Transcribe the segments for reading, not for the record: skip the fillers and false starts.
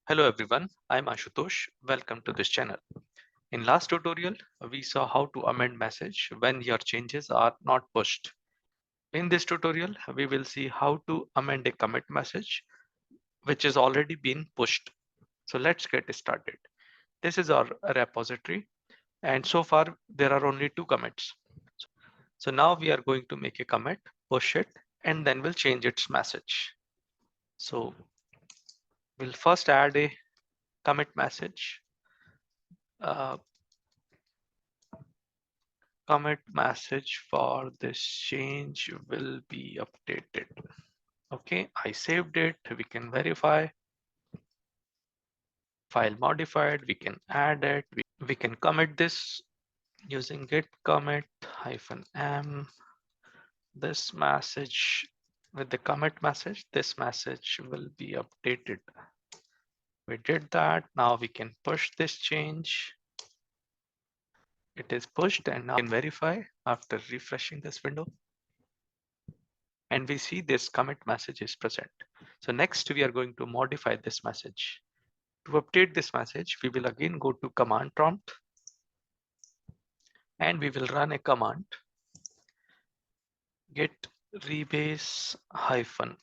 Hello everyone, I'm Ashutosh. Welcome to this channel. In last tutorial, we saw how to amend message when your changes are not pushed. In this tutorial, we will see how to amend a commit message which is already been pushed. So let's get started. This is our repository and so far there are only two commits. So now we are going to make a commit, push it, and then we'll change its message. So we'll first add a commit message. Commit message for this change will be updated. Okay, I saved it. We can verify. File modified. We can add it. We can commit this using git commit -m. This message with the commit message, this message will be updated. We did that. Now we can push this change. It is pushed and now we can verify after refreshing this window. And we see this commit message is present. So next we are going to modify this message. To update this message, we will again go to command prompt and we will run a command git rebase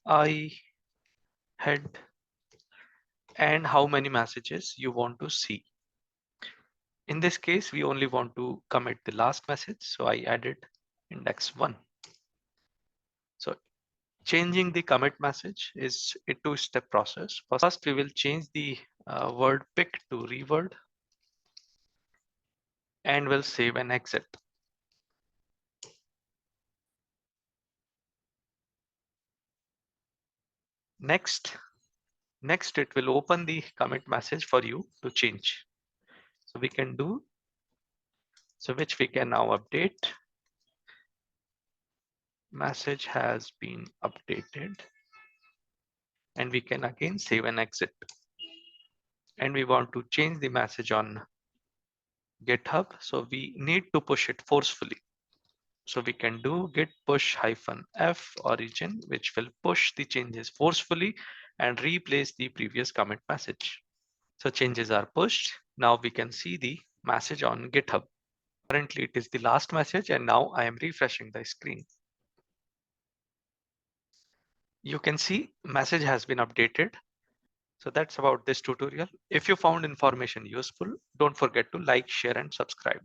-i head and how many messages you want to see. In this case, we only want to commit the last message. So I added index 1. So changing the commit message is a two-step process. First, we will change the word pick to reword and we'll save and exit. Next it will open the commit message for you to change. So we can do, so which we can now update. Message has been updated and we can again save and exit. And we want to change the message on GitHub. So we need to push it forcefully. So we can do git push -f origin, which will push the changes forcefully and replace the previous commit message. So changes are pushed. Now we can see the message on GitHub. Currently it is the last message and now I am refreshing the screen. You can see message has been updated. So that's about this tutorial. If you found information useful, don't forget to like, share and subscribe.